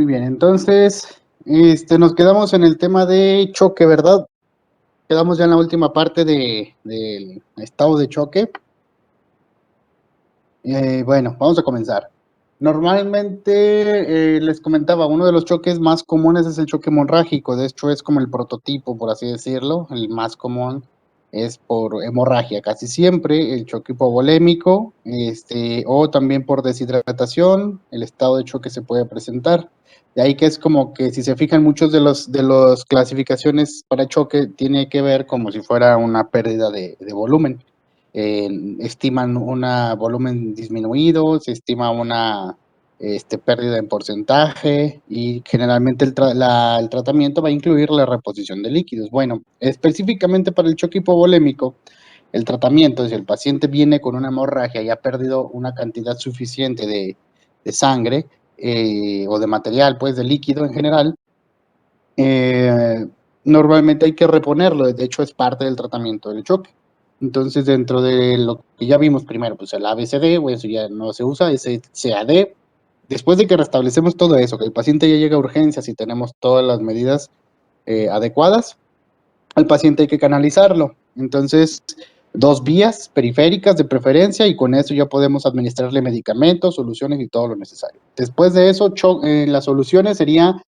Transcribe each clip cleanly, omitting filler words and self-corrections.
Muy bien, entonces, nos quedamos en el tema de choque, ¿verdad? Quedamos ya en la última parte del estado de choque. Bueno, vamos a comenzar. Normalmente, les comentaba, uno de los choques más comunes es el choque hemorrágico. De hecho, es como el prototipo, por así decirlo. El más común es por hemorragia, casi siempre. El choque hipovolémico, o también por deshidratación, el estado de choque se puede presentar. De ahí que es como que si se fijan muchos de los clasificaciones para choque, tiene que ver como si fuera una pérdida de volumen. Estiman un volumen disminuido, se estima una pérdida en porcentaje y generalmente el tratamiento va a incluir la reposición de líquidos. Bueno, específicamente para el choque hipovolémico, el tratamiento, si el paciente viene con una hemorragia y ha perdido una cantidad suficiente de sangre o de material, pues de líquido en general, eh, normalmente hay que reponerlo, de hecho es parte del tratamiento del choque. Entonces, dentro de lo que ya vimos primero, pues el ABCD, o eso ya no se usa, ese CAD. Después de que restablecemos todo eso, que el paciente ya llega a urgencias y tenemos todas las medidas adecuadas, al paciente hay que canalizarlo. Entonces, 2 vías periféricas de preferencia y con eso ya podemos administrarle medicamentos, soluciones y todo lo necesario. Después de eso, las soluciones sería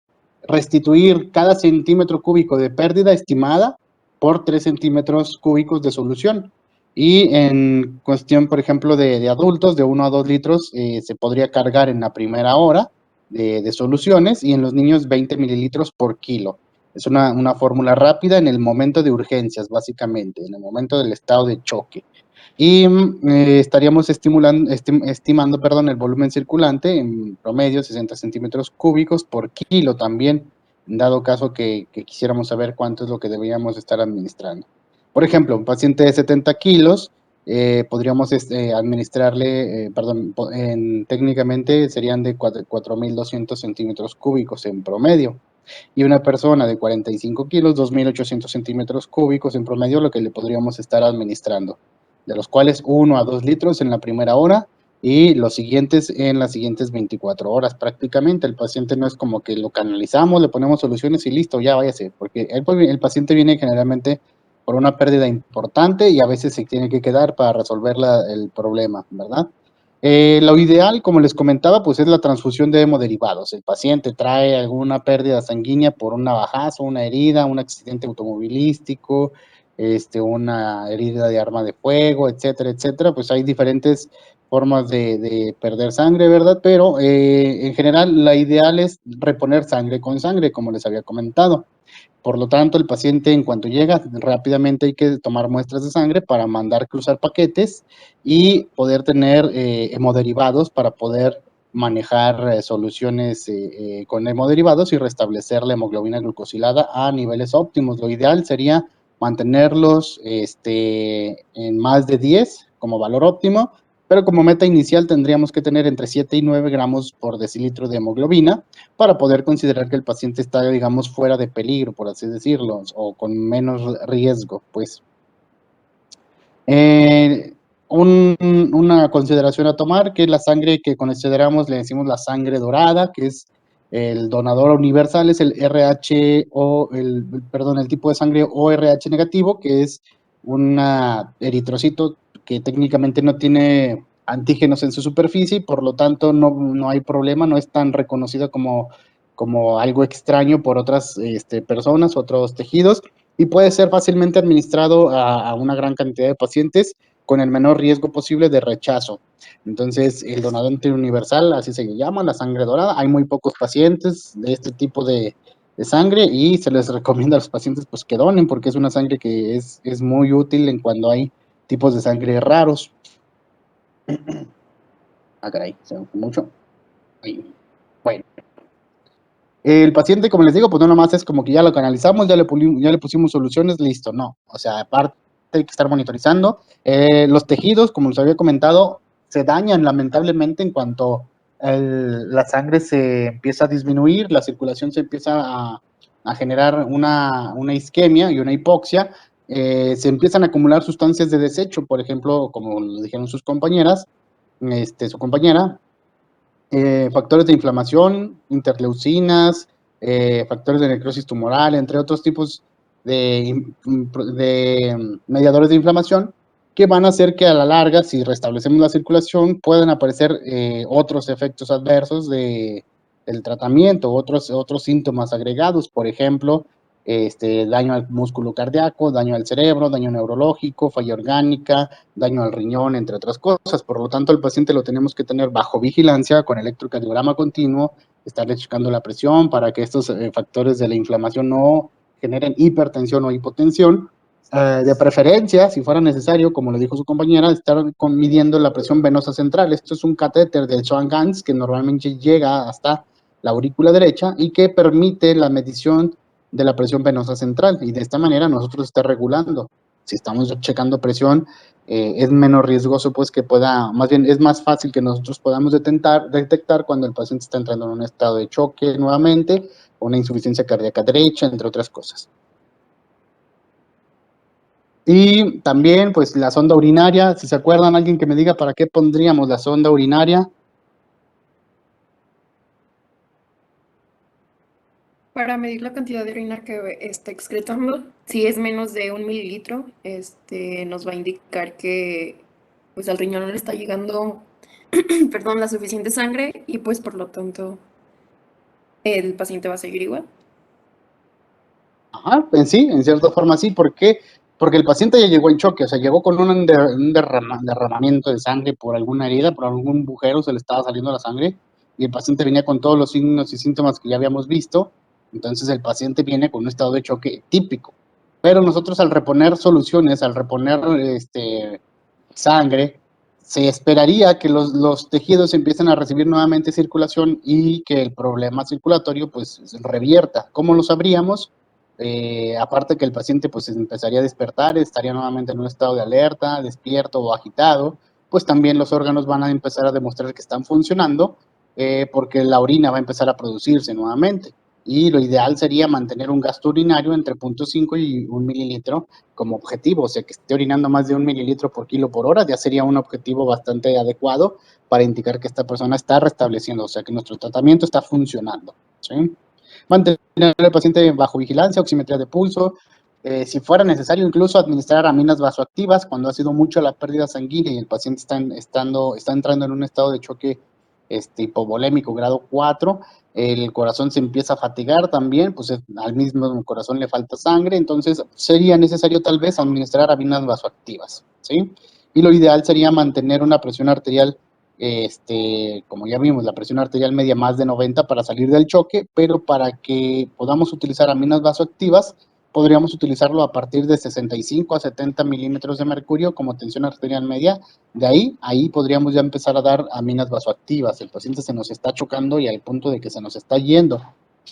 restituir cada centímetro cúbico de pérdida estimada por 3 centímetros cúbicos de solución. Y en cuestión, por ejemplo, de adultos, de 1 a 2 litros, se podría cargar en la primera hora de soluciones y en los niños 20 mililitros por kilo. Es una fórmula rápida en el momento de urgencias, básicamente, en el momento del estado de choque. Y estaríamos estimando, el volumen circulante en promedio 60 centímetros cúbicos por kilo también, dado caso que quisiéramos saber cuánto es lo que deberíamos estar administrando. Por ejemplo, un paciente de 70 kilos, podríamos administrarle, técnicamente serían de 4.200 centímetros cúbicos en promedio. Y una persona de 45 kilos, 2.800 centímetros cúbicos en promedio, lo que le podríamos estar administrando, de los cuales 1 a 2 litros en la primera hora y los siguientes en las siguientes 24 horas prácticamente. El paciente no es como que lo canalizamos, le ponemos soluciones y listo, ya váyase, porque el paciente viene generalmente por una pérdida importante y a veces se tiene que quedar para resolver el problema, ¿verdad? Lo ideal, como les comentaba, pues es la transfusión de hemoderivados. El paciente trae alguna pérdida sanguínea por un navajazo, una herida, un accidente automovilístico, una herida de arma de fuego, etcétera, etcétera. Pues hay diferentes formas de perder sangre, ¿verdad? Pero en general la ideal es reponer sangre con sangre, como les había comentado. Por lo tanto, el paciente en cuanto llega, rápidamente hay que tomar muestras de sangre para mandar cruzar paquetes y poder tener hemoderivados para poder manejar soluciones con hemoderivados y restablecer la hemoglobina glucosilada a niveles óptimos. Lo ideal sería mantenerlos en más de 10 como valor óptimo, pero como meta inicial tendríamos que tener entre 7 y 9 gramos por decilitro de hemoglobina para poder considerar que el paciente está, digamos, fuera de peligro, por así decirlo, o con menos riesgo, pues. Una consideración a tomar, que la sangre que consideramos, le decimos la sangre dorada, que es el donador universal, es el RH el tipo de sangre ORH negativo, que es un eritrocito que técnicamente no tiene antígenos en su superficie, y por lo tanto no hay problema, no es tan reconocido como algo extraño por otras personas, otros tejidos, y puede ser fácilmente administrado a una gran cantidad de pacientes con el menor riesgo posible de rechazo. Entonces, el donante universal, así se llama, la sangre dorada. Hay muy pocos pacientes de este tipo de sangre y se les recomienda a los pacientes pues que donen porque es una sangre que es muy útil en cuando hay tipos de sangre raros. Ah, caray, se me fue mucho. Ahí. Bueno. El paciente, como les digo, pues no nomás es como que ya lo canalizamos, ya le pusimos soluciones, listo, no. O sea, aparte hay que estar monitorizando. Los tejidos, como les había comentado, se dañan lamentablemente en cuanto la sangre se empieza a disminuir, la circulación se empieza a generar una isquemia y una hipoxia. Se empiezan a acumular sustancias de desecho, por ejemplo, como lo dijeron sus compañeras, su compañera, factores de inflamación, interleucinas, factores de necrosis tumoral, entre otros tipos de mediadores de inflamación, que van a hacer que a la larga, si restablecemos la circulación, puedan aparecer otros efectos adversos del tratamiento, otros síntomas agregados, por ejemplo, daño al músculo cardíaco, daño al cerebro, daño neurológico, falla orgánica, daño al riñón, entre otras cosas. Por lo tanto, el paciente lo tenemos que tener bajo vigilancia con electrocardiograma continuo, estarle checando la presión para que estos factores de la inflamación no generen hipertensión o hipotensión. De preferencia, si fuera necesario, como lo dijo su compañera, estar midiendo la presión venosa central. Esto es un catéter del Swan-Ganz que normalmente llega hasta la aurícula derecha y que permite la medición de la presión venosa central, y de esta manera nosotros está regulando. Si estamos checando presión, es menos riesgoso, pues que pueda, más bien es más fácil que nosotros podamos detectar cuando el paciente está entrando en un estado de choque nuevamente, o una insuficiencia cardíaca derecha, entre otras cosas. Y también, pues, la sonda urinaria, si se acuerdan, alguien que me diga para qué pondríamos la sonda urinaria. Para medir la cantidad de orina que está excretando, si es menos de 1 mililitro, nos va a indicar que pues al riñón no le está llegando, perdón, la suficiente sangre y pues por lo tanto el paciente va a seguir igual. Ajá, en sí, en cierta forma sí. ¿Por qué? Porque el paciente ya llegó en choque, o sea, llegó con un derramamiento de sangre por alguna herida, por algún agujero, se le estaba saliendo la sangre, y el paciente venía con todos los signos y síntomas que ya habíamos visto. Entonces el paciente viene con un estado de choque típico. Pero nosotros, al reponer soluciones, al reponer sangre, se esperaría que los tejidos empiecen a recibir nuevamente circulación y que el problema circulatorio pues revierta. ¿Cómo lo sabríamos? Aparte que el paciente pues empezaría a despertar, estaría nuevamente en un estado de alerta, despierto o agitado, pues también los órganos van a empezar a demostrar que están funcionando, porque la orina va a empezar a producirse nuevamente. Y lo ideal sería mantener un gasto urinario entre 0.5 y 1 mililitro como objetivo, o sea, que esté orinando más de 1 mililitro por kilo por hora, ya sería un objetivo bastante adecuado para indicar que esta persona está restableciendo, o sea, que nuestro tratamiento está funcionando, ¿sí? Mantener al paciente bajo vigilancia, oximetría de pulso, si fuera necesario incluso administrar aminas vasoactivas cuando ha sido mucho la pérdida sanguínea y el paciente está entrando en un estado de choque hipovolémico grado 4, el corazón se empieza a fatigar también, pues al mismo corazón le falta sangre, entonces sería necesario tal vez administrar aminas vasoactivas, ¿sí? Y lo ideal sería mantener una presión arterial, como ya vimos, la presión arterial media más de 90 para salir del choque, pero para que podamos utilizar aminas vasoactivas, podríamos utilizarlo a partir de 65 a 70 milímetros de mercurio como tensión arterial media. De ahí podríamos ya empezar a dar aminas vasoactivas. El paciente se nos está chocando y al punto de que se nos está yendo,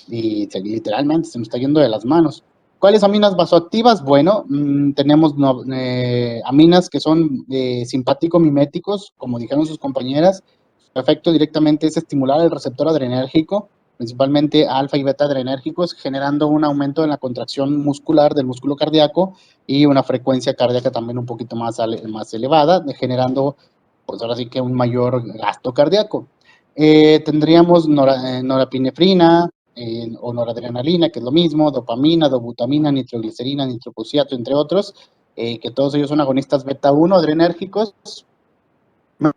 y literalmente se nos está yendo de las manos. ¿Cuáles aminas vasoactivas? Bueno, tenemos aminas que son simpático-miméticos, como dijeron sus compañeras. Su efecto directamente es estimular el receptor adrenérgico, principalmente alfa y beta adrenérgicos, generando un aumento en la contracción muscular del músculo cardíaco y una frecuencia cardíaca también un poquito más elevada, generando, pues ahora sí que un mayor gasto cardíaco. Tendríamos norapinefrina, o noradrenalina, que es lo mismo, dopamina, dobutamina, nitroglicerina, nitroprusiato, entre otros, que todos ellos son agonistas beta 1 adrenérgicos,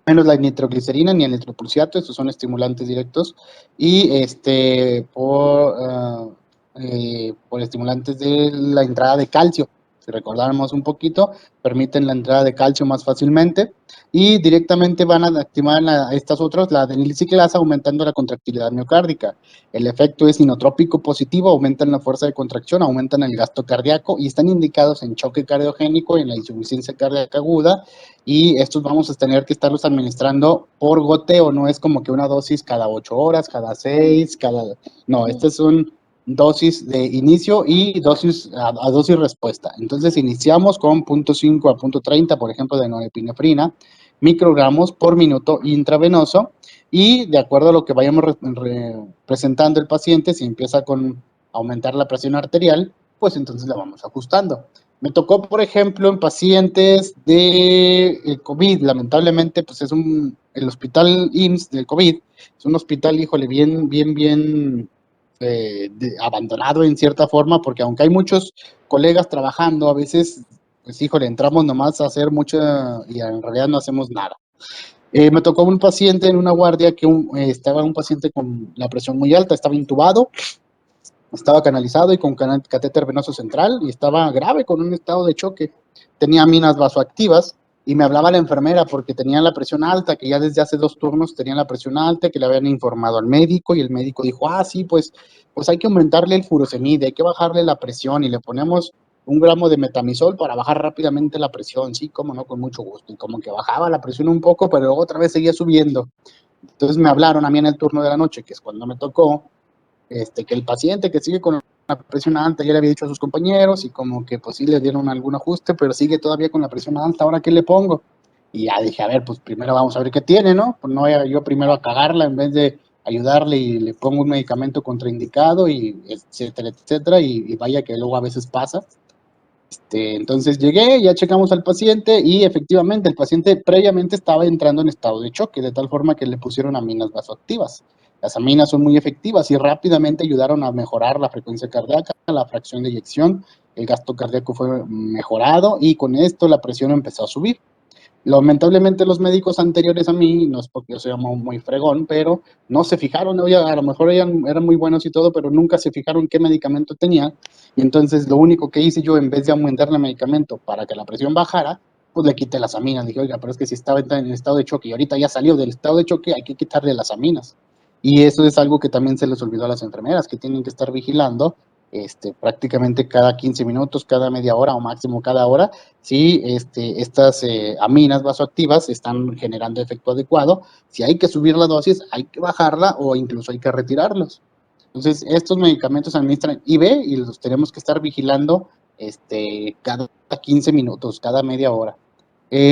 menos la nitroglicerina ni el nitroprusiato, estos son estimulantes directos, y por estimulantes de la entrada de calcio. Si recordáramos un poquito, permiten la entrada de calcio más fácilmente y directamente van a activar estas otras, la adenilciclasa, aumentando la contractilidad miocárdica. El efecto es inotrópico positivo, aumentan la fuerza de contracción, aumentan el gasto cardíaco y están indicados en choque cardiogénico y en la insuficiencia cardíaca aguda, y estos vamos a tener que estarlos administrando por goteo, no es como que una dosis cada 8 horas, cada 6, no, estas son dosis de inicio y dosis a dosis respuesta. Entonces iniciamos con 0.5 a 0.30, por ejemplo, de norepinefrina, microgramos por minuto intravenoso, y de acuerdo a lo que vayamos presentando el paciente, si empieza con aumentar la presión arterial, pues entonces la vamos ajustando. Me tocó, por ejemplo, en pacientes de COVID, lamentablemente, pues el hospital IMSS del COVID, es un hospital, híjole, bien abandonado en cierta forma, porque aunque hay muchos colegas trabajando, a veces, pues híjole, entramos nomás a hacer mucho y en realidad no hacemos nada. Me tocó un paciente en una guardia que estaba un paciente con la presión muy alta, estaba intubado, estaba canalizado y con catéter venoso central y estaba grave con un estado de choque. Tenía minas vasoactivas y me hablaba la enfermera porque tenía la presión alta, que ya desde hace 2 turnos tenía la presión alta, que le habían informado al médico y el médico dijo, sí, pues hay que aumentarle el furosemide, hay que bajarle la presión y le ponemos 1 gramo de metamizol para bajar rápidamente la presión. Sí, cómo no, con mucho gusto. Y como que bajaba la presión un poco, pero luego otra vez seguía subiendo. Entonces me hablaron a mí en el turno de la noche, que es cuando me tocó, que el paciente que sigue con la presión alta, ya le había dicho a sus compañeros y como que pues sí le dieron algún ajuste, pero sigue todavía con la presión alta, ¿ahora qué le pongo? Y ya dije, a ver, pues primero vamos a ver qué tiene, ¿no? Pues no voy a yo primero a cagarla en vez de ayudarle y le pongo un medicamento contraindicado y etcétera, etcétera, y vaya que luego a veces pasa. Entonces llegué, ya checamos al paciente y efectivamente el paciente previamente estaba entrando en estado de choque, de tal forma que le pusieron aminas vasoactivas. Las aminas son muy efectivas y rápidamente ayudaron a mejorar la frecuencia cardíaca, la fracción de eyección, el gasto cardíaco fue mejorado y con esto la presión empezó a subir. Lamentablemente los médicos anteriores a mí, no es porque yo sea muy fregón, pero no se fijaron, oye, a lo mejor eran muy buenos y todo, pero nunca se fijaron qué medicamento tenía. Y entonces lo único que hice yo, en vez de aumentarle el medicamento para que la presión bajara, pues le quité las aminas. Dije, oiga, pero es que si estaba en estado de choque y ahorita ya salió del estado de choque, hay que quitarle las aminas. Y eso es algo que también se les olvidó a las enfermeras, que tienen que estar vigilando prácticamente cada 15 minutos, cada media hora o máximo cada hora, si estas aminas vasoactivas están generando efecto adecuado. Si hay que subir la dosis, hay que bajarla o incluso hay que retirarlos. Entonces, estos medicamentos se administran IV y los tenemos que estar vigilando cada 15 minutos, cada media hora.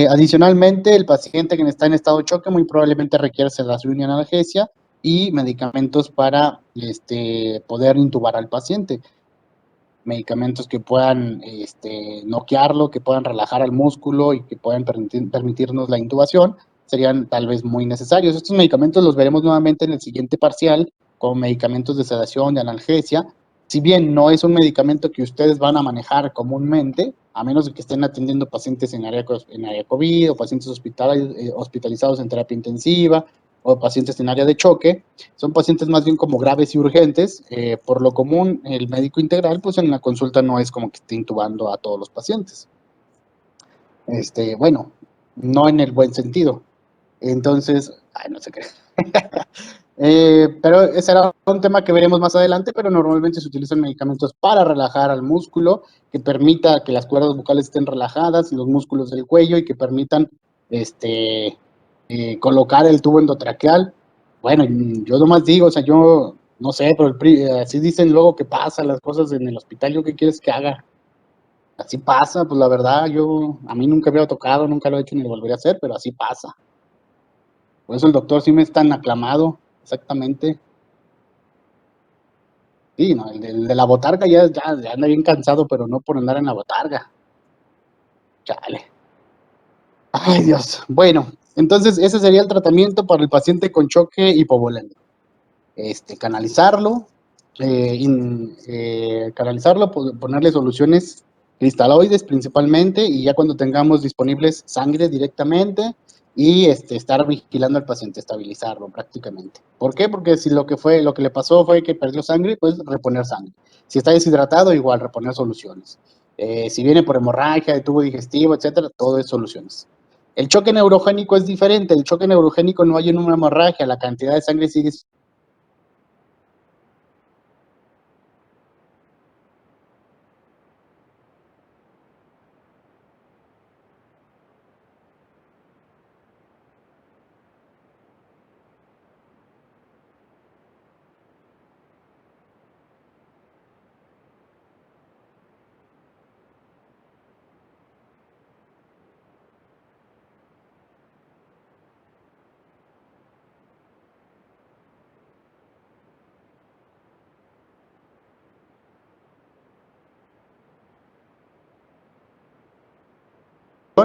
Adicionalmente, el paciente que está en estado de choque muy probablemente requiere sedación y analgesia y medicamentos para poder intubar al paciente. Medicamentos que puedan noquearlo, que puedan relajar al músculo y que puedan permitirnos la intubación, serían tal vez muy necesarios. Estos medicamentos los veremos nuevamente en el siguiente parcial, como medicamentos de sedación, de analgesia. Si bien no es un medicamento que ustedes van a manejar comúnmente, a menos de que estén atendiendo pacientes en área COVID o pacientes hospitalizados en terapia intensiva o pacientes en área de choque, son pacientes más bien como graves y urgentes. Por lo común, el médico integral, pues en la consulta no es como que esté intubando a todos los pacientes. Bueno, no en el buen sentido. Entonces, no sé qué. Pero ese era un tema que veremos más adelante, pero normalmente se utilizan medicamentos para relajar al músculo, que permita que las cuerdas vocales estén relajadas y los músculos del cuello y que permitan colocar el tubo endotraqueal. Bueno, yo nomás digo, o sea, yo no sé, pero así dicen luego que pasa las cosas en el hospital. ¿Yo qué quieres que haga? Así pasa, pues la verdad, a mí nunca me había tocado, nunca lo he hecho ni lo volvería a hacer, pero así pasa. Por eso el doctor sí me es tan aclamado, exactamente. Sí, no, el de la botarga ya anda bien cansado, pero no por andar en la botarga. Chale. Ay, Dios. Bueno, entonces ese sería el tratamiento para el paciente con choque hipovolémico. Canalizarlo, ponerle soluciones cristaloides principalmente, y ya cuando tengamos disponibles sangre directamente, y estar vigilando al paciente, estabilizarlo prácticamente. ¿Por qué? Porque si lo que le pasó fue que perdió sangre, pues reponer sangre. Si está deshidratado, igual reponer soluciones. Si viene por hemorragia, de tubo digestivo, etcétera, todo es soluciones. El choque neurogénico es diferente. El choque neurogénico no hay en una hemorragia, la cantidad de sangre sigue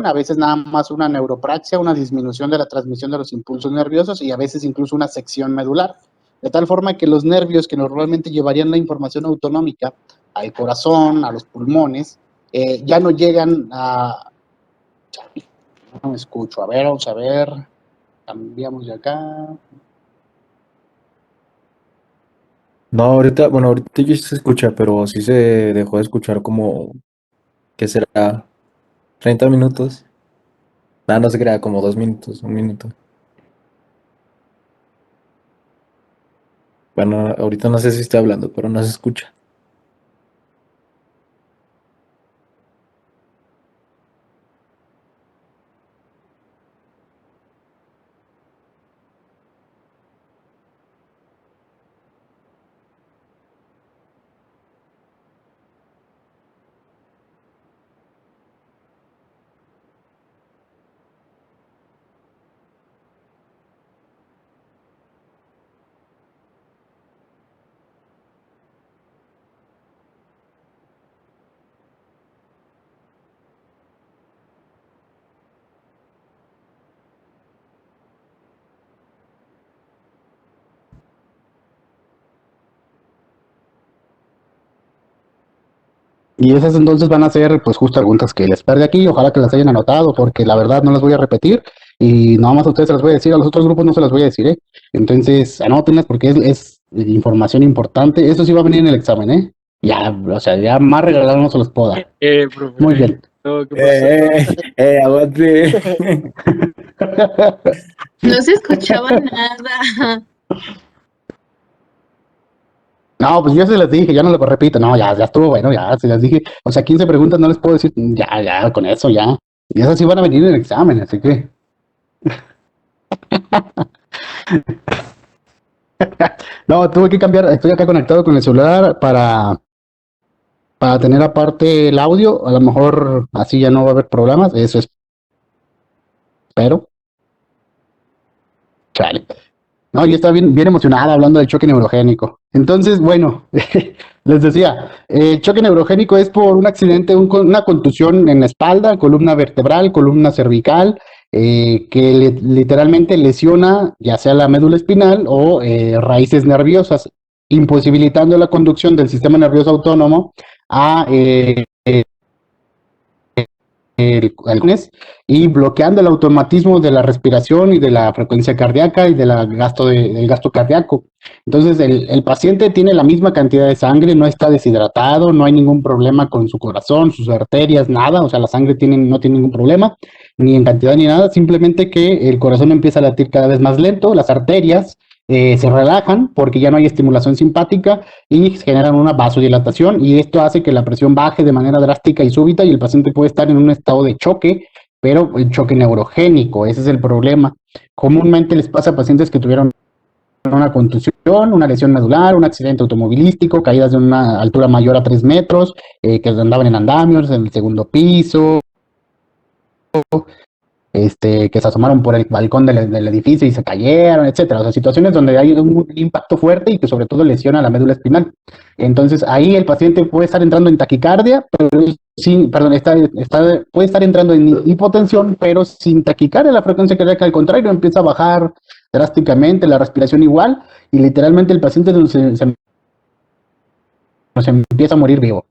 a veces nada más una neuropraxia, una disminución de la transmisión de los impulsos nerviosos y a veces incluso una sección medular, de tal forma que los nervios que normalmente llevarían la información autonómica al corazón, a los pulmones, ya no llegan a... No me escucho, a ver, vamos a ver, cambiamos de acá. No, ahorita, bueno, ahorita ya se escucha, pero sí se dejó de escuchar como, ¿qué será? ¿30 minutos? Ah, no se crea, como 2 minutos, 1 minuto. Bueno, ahorita no sé si está hablando, pero no se escucha. Y esas entonces van a ser pues justo preguntas que les perdí aquí, ojalá que las hayan anotado, porque la verdad no las voy a repetir y nada más a ustedes se las voy a decir, a los otros grupos no se las voy a decir, ¿eh? Entonces anótenlas porque es información importante, eso sí va a venir en el examen, ¿eh? Ya, o sea, ya más regalado no se los puedo dar. Profe. Muy bien. No, ¿qué pasó? Aguante. No se escuchaba nada. No, pues yo se les dije, ya no lo repito, no, ya estuvo bueno, ya se les dije, o sea, 15 preguntas no les puedo decir, ya, con eso, ya. Y esas sí van a venir en el examen, así que... No, tuve que cambiar, estoy acá conectado con el celular para tener aparte el audio, a lo mejor así ya no va a haber problemas, eso espero. Chale. No, yo estaba bien emocionada hablando del choque neurogénico. Entonces, bueno, les decía, el choque neurogénico es por un accidente, una contusión en la espalda, columna vertebral, columna cervical, que literalmente lesiona ya sea la médula espinal o raíces nerviosas, imposibilitando la conducción del sistema nervioso autónomo a y bloqueando el automatismo de la respiración y de la frecuencia cardíaca y del gasto cardíaco. Entonces, el paciente tiene la misma cantidad de sangre, no está deshidratado, no hay ningún problema con su corazón, sus arterias, nada, o sea, la sangre no tiene ningún problema, ni en cantidad ni nada, simplemente que el corazón empieza a latir cada vez más lento, las arterias se relajan porque ya no hay estimulación simpática y generan una vasodilatación y esto hace que la presión baje de manera drástica y súbita y el paciente puede estar en un estado de choque, pero el choque neurogénico, ese es el problema. Comúnmente les pasa a pacientes que tuvieron una contusión, una lesión medular, un accidente automovilístico, caídas de una altura mayor a 3 metros, que andaban en andamios, en el segundo piso, que se asomaron por el balcón del edificio y se cayeron, etcétera. O sea, situaciones donde hay un impacto fuerte y que sobre todo lesiona la médula espinal. Entonces, ahí el paciente puede estar entrando en taquicardia, pero puede estar entrando en hipotensión, pero sin taquicardia, la frecuencia cardíaca al contrario empieza a bajar drásticamente, la respiración igual, y literalmente el paciente se empieza a morir vivo.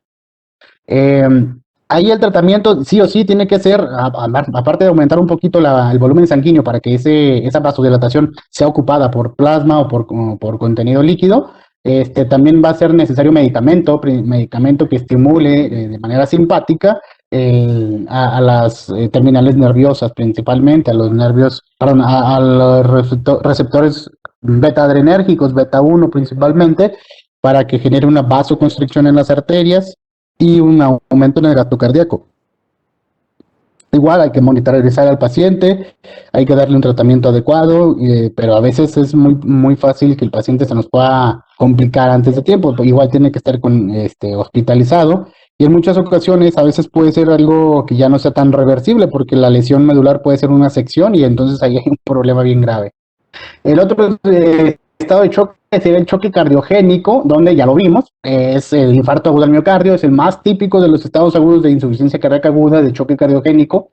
Ahí el tratamiento sí o sí tiene que ser, aparte de aumentar un poquito el volumen sanguíneo para que esa vasodilatación sea ocupada por plasma o por contenido líquido, también va a ser necesario medicamento que estimule de manera simpática a las terminales nerviosas principalmente, a los nervios, perdón, a los receptores beta adrenérgicos, beta 1 principalmente, para que genere una vasoconstricción en las arterias y un aumento en el gasto cardíaco. Igual hay que monitorizar al paciente, hay que darle un tratamiento adecuado, pero a veces es muy fácil que el paciente se nos pueda complicar antes de tiempo. Igual tiene que estar hospitalizado y en muchas ocasiones a veces puede ser algo que ya no sea tan reversible porque la lesión medular puede ser una sección y entonces ahí hay un problema bien grave. El otro estado de choque sería el choque cardiogénico, donde ya lo vimos, es el infarto agudo al miocardio, es el más típico de los estados agudos de insuficiencia cardíaca aguda, de choque cardiogénico,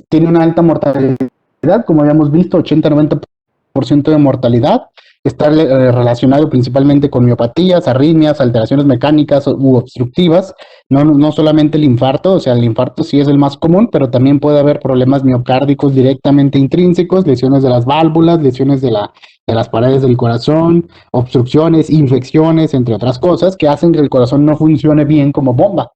tiene una alta mortalidad, como habíamos visto, 80-90% de mortalidad, está relacionado principalmente con miopatías, arritmias, alteraciones mecánicas u obstructivas, no solamente el infarto, o sea, el infarto sí es el más común, pero también puede haber problemas miocárdicos directamente intrínsecos, lesiones de las válvulas, lesiones de las paredes del corazón, obstrucciones, infecciones, entre otras cosas, que hacen que el corazón no funcione bien como bomba.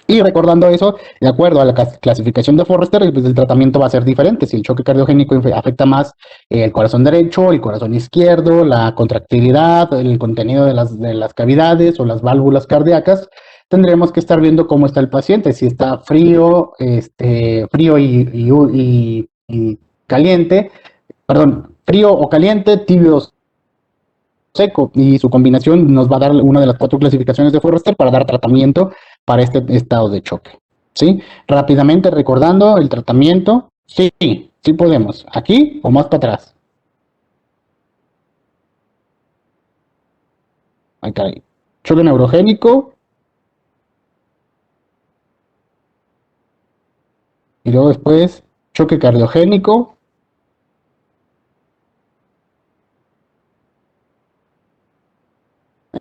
Y recordando eso, de acuerdo a la clasificación de Forrester, pues el tratamiento va a ser diferente. Si el choque cardiogénico afecta más el corazón derecho, el corazón izquierdo, la contractilidad, el contenido de las cavidades o las válvulas cardíacas, tendremos que estar viendo cómo está el paciente, si está frío, frío y caliente, perdón, frío o caliente, tibio seco, y su combinación nos va a dar una de las 4 clasificaciones de Forrester para dar tratamiento para este estado de choque. ¿Sí? Rápidamente recordando el tratamiento, sí podemos, aquí o más para atrás. Ay, caray. Choque neurogénico. Y luego después, choque cardiogénico.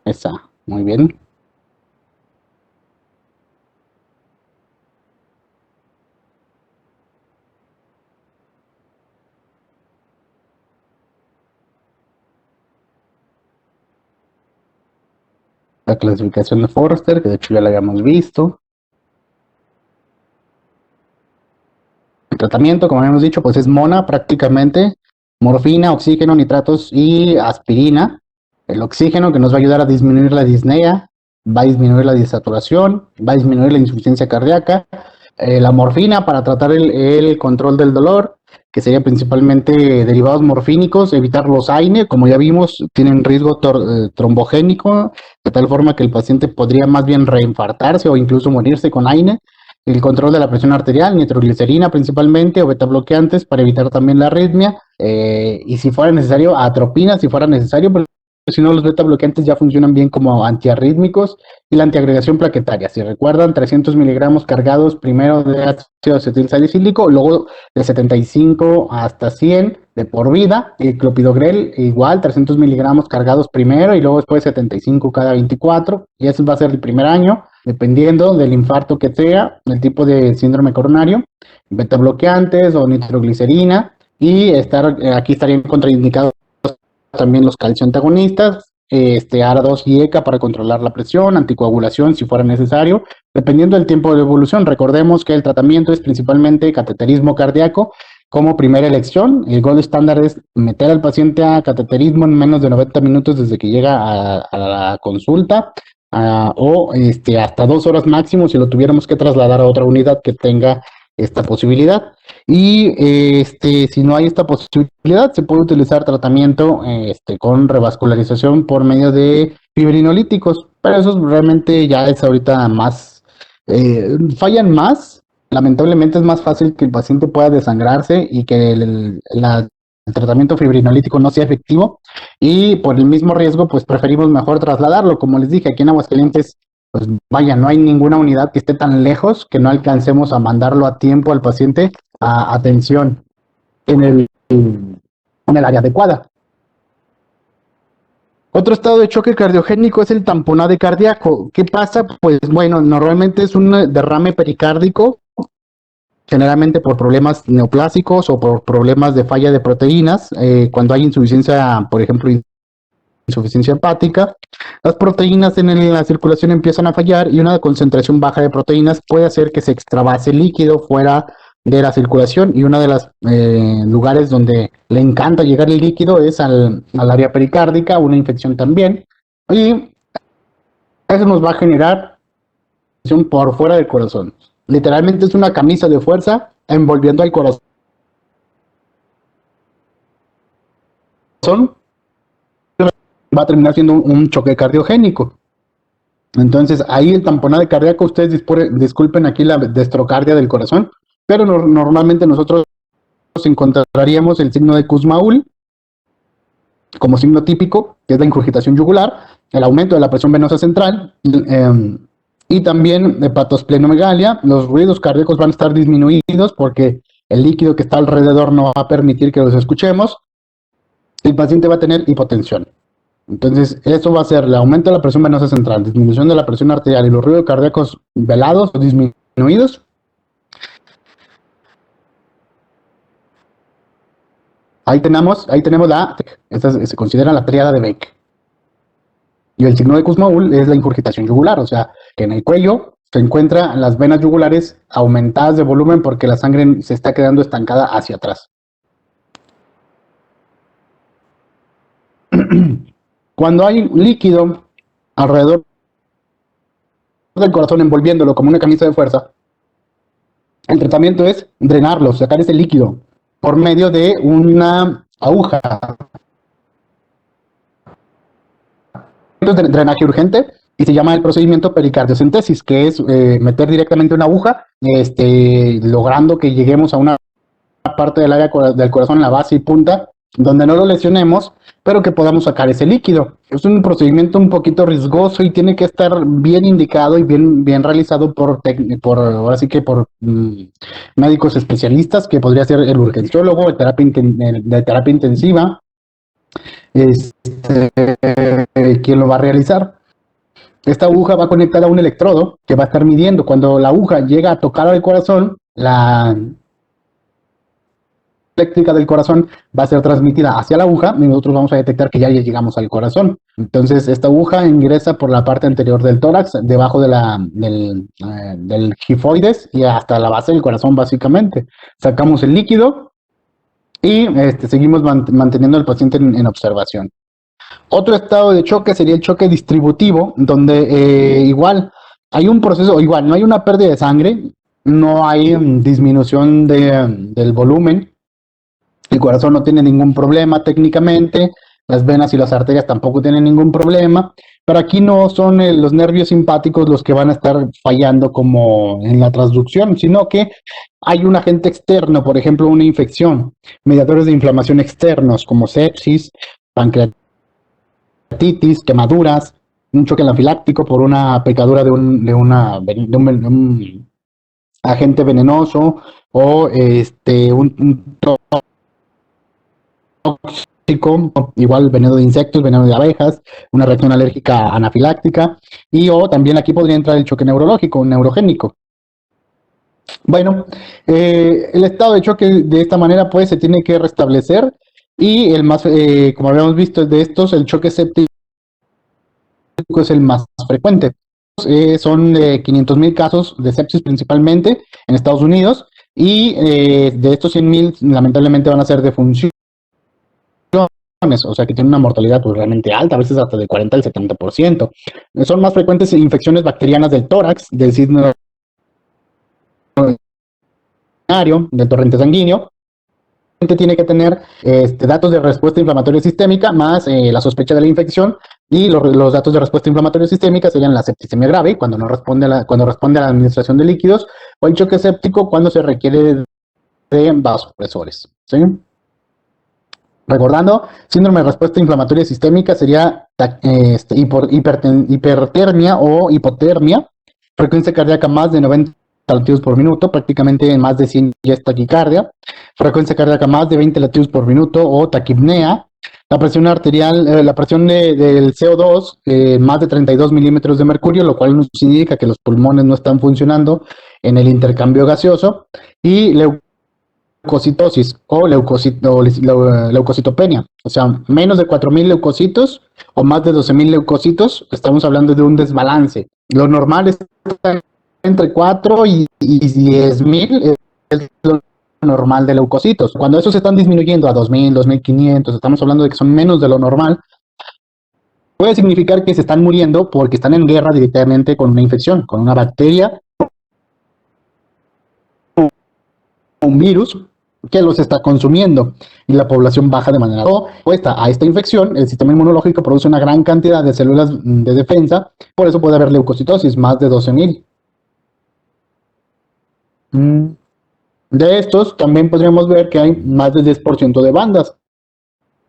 Esa, muy bien. La clasificación de Forrester, que de hecho ya la habíamos visto. El tratamiento, como habíamos dicho, pues es mona prácticamente, morfina, oxígeno, nitratos y aspirina. El oxígeno que nos va a ayudar a disminuir la disnea, va a disminuir la desaturación, va a disminuir la insuficiencia cardíaca. La morfina para tratar el control del dolor, que sería principalmente derivados morfínicos, evitar los AINE, como ya vimos, tienen riesgo trombogénico, de tal forma que el paciente podría más bien reinfartarse o incluso morirse con AINE. El control de la presión arterial, nitroglicerina principalmente, o beta bloqueantes para evitar también la arritmia, y si fuera necesario, atropina si fuera necesario, pero si no, los beta bloqueantes ya funcionan bien como antiarrítmicos, y la antiagregación plaquetaria. Si recuerdan, 300 miligramos cargados primero de ácido acetilsalicílico, luego de 75 hasta 100 de por vida, y clopidogrel igual, 300 miligramos cargados primero y luego después 75 cada 24, y eso va a ser el primer año, dependiendo del infarto que sea, el tipo de síndrome coronario, beta bloqueantes o nitroglicerina, y aquí estarían contraindicados también los calcio antagonistas, ARA2 y ECA para controlar la presión, anticoagulación si fuera necesario, dependiendo del tiempo de evolución. Recordemos que el tratamiento es principalmente cateterismo cardíaco como primera elección. El gold estándar es meter al paciente a cateterismo en menos de 90 minutos desde que llega a la consulta, o hasta 2 horas máximo si lo tuviéramos que trasladar a otra unidad que tenga esta posibilidad. Y si no hay esta posibilidad, se puede utilizar tratamiento con revascularización por medio de fibrinolíticos, pero eso realmente ya es ahorita más, fallan más. Lamentablemente es más fácil que el paciente pueda desangrarse y que el tratamiento fibrinolítico no sea efectivo, y por el mismo riesgo pues preferimos mejor trasladarlo. Como les dije, aquí en Aguascalientes pues vaya, no hay ninguna unidad que esté tan lejos que no alcancemos a mandarlo a tiempo al paciente a atención en el área adecuada. Otro estado de choque cardiogénico es el tamponade cardíaco. ¿Qué pasa? Pues bueno, normalmente es un derrame pericárdico, generalmente por problemas neoplásicos o por problemas de falla de proteínas, cuando hay insuficiencia, por ejemplo, insuficiencia hepática, las proteínas en la circulación empiezan a fallar, y una concentración baja de proteínas puede hacer que se extravase líquido fuera de la circulación, y uno de los lugares donde le encanta llegar el líquido es al área pericárdica, una infección también, y eso nos va a generar por fuera del corazón. Literalmente es una camisa de fuerza envolviendo al corazón. Va a terminar siendo un choque cardiogénico. Entonces, ahí el tamponade cardíaco, ustedes disculpen aquí la destrocardia del corazón, pero normalmente nosotros encontraríamos el signo de Kussmaul, como signo típico, que es la ingurgitación yugular, el aumento de la presión venosa central, y también hepatosplenomegalia. Los ruidos cardíacos van a estar disminuidos porque el líquido que está alrededor no va a permitir que los escuchemos. El paciente va a tener hipotensión. Entonces, eso va a ser el aumento de la presión venosa central, disminución de la presión arterial y los ruidos cardíacos velados o disminuidos. Ahí tenemos esta se considera la tríada de Beck. Y el signo de Kussmaul es la ingurgitación yugular, o sea, que en el cuello se encuentran las venas yugulares aumentadas de volumen porque la sangre se está quedando estancada hacia atrás. Cuando hay líquido alrededor del corazón envolviéndolo como una camisa de fuerza, el tratamiento es drenarlo, sacar ese líquido por medio de una aguja. Drenaje urgente y se llama el procedimiento pericardiocentesis, que es meter directamente una aguja, logrando que lleguemos a una parte del área del corazón, en la base y punta, donde no lo lesionemos, pero que podamos sacar ese líquido. Es un procedimiento un poquito riesgoso y tiene que estar bien indicado y bien realizado ahora sí que por médicos especialistas, que podría ser el urgenciólogo de terapia intensiva, quien lo va a realizar. Esta aguja va conectada a un electrodo que va a estar midiendo. Cuando la aguja llega a tocar al corazón, la eléctrica del corazón va a ser transmitida hacia la aguja y nosotros vamos a detectar que ya llegamos al corazón. Entonces, esta aguja ingresa por la parte anterior del tórax, debajo del gifoides y hasta la base del corazón, básicamente. Sacamos el líquido y seguimos manteniendo al paciente en observación. Otro estado de choque sería el choque distributivo, donde igual hay un proceso, igual no hay una pérdida de sangre, no hay disminución del volumen, el corazón no tiene ningún problema técnicamente, las venas y las arterias tampoco tienen ningún problema, pero aquí no son los nervios simpáticos los que van a estar fallando como en la transducción, sino que hay un agente externo, por ejemplo una infección, mediadores de inflamación externos como sepsis, pancreatitis, quemaduras, un choque anafiláctico por una picadura de un agente venenoso o un tóxico, igual veneno de insectos, veneno de abejas, una reacción alérgica anafiláctica o también aquí podría entrar el choque neurológico, neurogénico. Bueno, el estado de choque de esta manera pues se tiene que restablecer y el más, como habíamos visto de estos, el choque séptico es el más frecuente. Son 500,000 casos de sepsis principalmente en Estados Unidos y de estos 100,000 lamentablemente van a ser defunciones, o sea que tienen una mortalidad pues, realmente alta, a veces hasta del 40 al 70%. Son más frecuentes infecciones bacterianas del tórax, del signo del torrente sanguíneo. Tiene que tener datos de respuesta inflamatoria sistémica más la sospecha de la infección y los datos de respuesta inflamatoria sistémica serían la septicemia grave cuando responde a la administración de líquidos o el choque séptico cuando se requiere de vasopresores. ¿Sí? Recordando, síndrome de respuesta inflamatoria sistémica sería hipertermia o hipotermia, frecuencia cardíaca más de 90 latidos por minuto, prácticamente en más de 100 ya es taquicardia, frecuencia cardíaca más de 20 latidos por minuto o taquipnea, la presión arterial, la presión del CO2 más de 32 milímetros de mercurio, lo cual nos indica que los pulmones no están funcionando en el intercambio gaseoso, y leucocitosis o leucocitopenia, o sea, menos de 4,000 leucocitos o más de 12,000 leucocitos, estamos hablando de un desbalance. Lo normal es entre 4 y 10,000 es lo normal de leucocitos. Cuando esos están disminuyendo a 2,000, 2,500, estamos hablando de que son menos de lo normal, puede significar que se están muriendo porque están en guerra directamente con una infección, con una bacteria, un virus que los está consumiendo y la población baja de manera opuesta a esta infección. El sistema inmunológico produce una gran cantidad de células de defensa, por eso puede haber leucocitosis, más de 12,000. De estos también podríamos ver que hay más del 10% de bandas.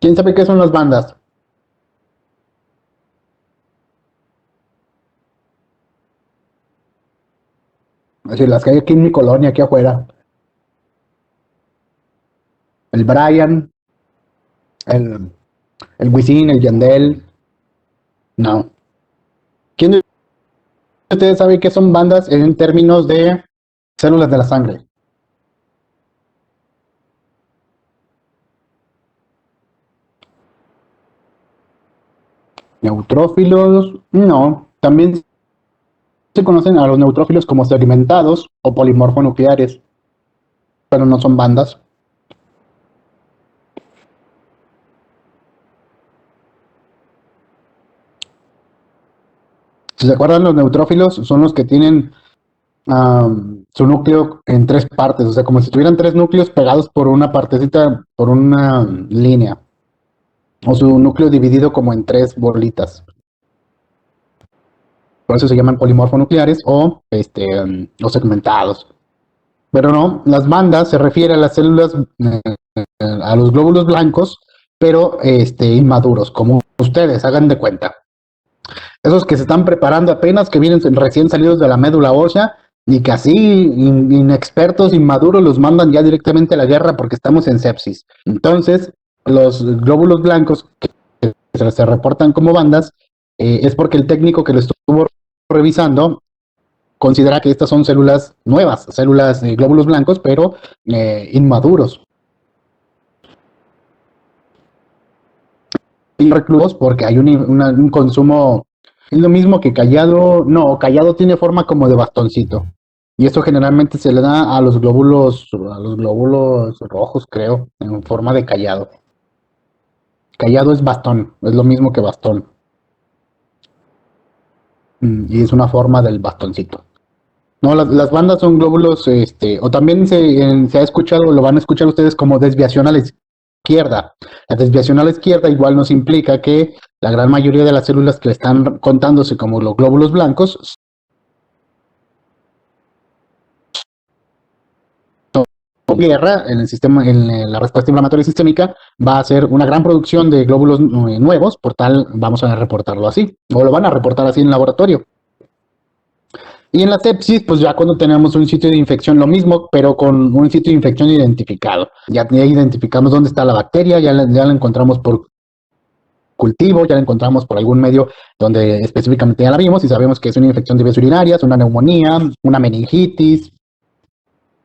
¿Quién sabe qué son las bandas? Así, las que hay aquí en mi colonia, aquí afuera. El Brian, el, el Wisin, el Yandel. No. ¿Quién de ustedes sabe qué son bandas en términos de células de la sangre? Neutrófilos, no. También se conocen a los neutrófilos como segmentados o polimorfonucleares, pero no son bandas. Si se acuerdan, los neutrófilos son los que tienen su núcleo en tres partes, o sea, como si tuvieran tres núcleos pegados por una partecita, por una línea, o su núcleo dividido como en tres bolitas. Por eso se llaman polimorfonucleares o segmentados. Pero no, las bandas se refiere a las células, a los glóbulos blancos, pero inmaduros, como ustedes, hagan de cuenta. Esos que se están preparando apenas, que vienen recién salidos de la médula ósea, y que así, inexpertos, inmaduros, los mandan ya directamente a la guerra porque estamos en sepsis. Entonces, los glóbulos blancos que se reportan como bandas, es porque el técnico que lo estuvo revisando considera que estas son células nuevas, células de glóbulos blancos, pero inmaduros. Y reclusos porque hay un consumo, es lo mismo que callado, no, callado tiene forma como de bastoncito. Y esto generalmente se le da a los glóbulos rojos, creo, en forma de callado. Callado es bastón, es lo mismo que bastón. Y es una forma del bastoncito. No, las bandas son glóbulos, o también se ha escuchado, lo van a escuchar ustedes como desviación a la izquierda. La desviación a la izquierda igual nos implica que la gran mayoría de las células que están contándose como los glóbulos blancos guerra en el sistema, en la respuesta inflamatoria sistémica, va a ser una gran producción de glóbulos nuevos, por tal vamos a reportarlo así, o lo van a reportar así en el laboratorio. Y en la sepsis, pues ya cuando tenemos un sitio de infección, lo mismo, pero con un sitio de infección identificado. Ya identificamos dónde está la bacteria, ya la encontramos por cultivo, ya la encontramos por algún medio donde específicamente ya la vimos y sabemos que es una infección de vías urinarias, una neumonía, una meningitis,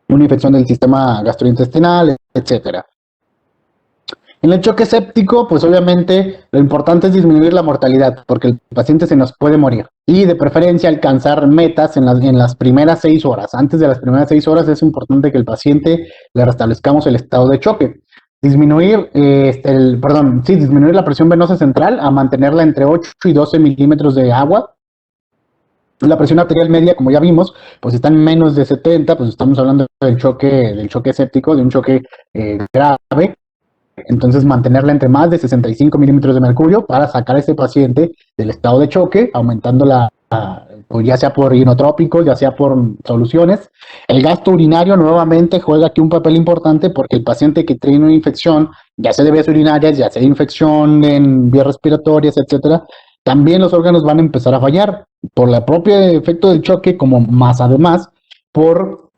una infección del sistema gastrointestinal, etcétera. En el choque séptico, pues obviamente lo importante es disminuir la mortalidad, porque el paciente se nos puede morir. Y de preferencia alcanzar metas en las primeras 6 horas. Antes de las primeras 6 horas es importante que el paciente le restablezcamos el estado de choque. Disminuir, disminuir la presión venosa central a mantenerla entre 8 y 12 milímetros de agua. La presión arterial media, como ya vimos, pues está en menos de 70, pues estamos hablando del choque séptico, de un choque grave. Entonces, mantenerla entre más de 65 milímetros de mercurio para sacar a este paciente del estado de choque, aumentando pues ya sea por inotrópicos, ya sea por soluciones. El gasto urinario nuevamente juega aquí un papel importante porque el paciente que tiene una infección, ya sea de vías urinarias, ya sea de infección en vías respiratorias, etcétera, también los órganos van a empezar a fallar por el propio efecto del choque, como más además por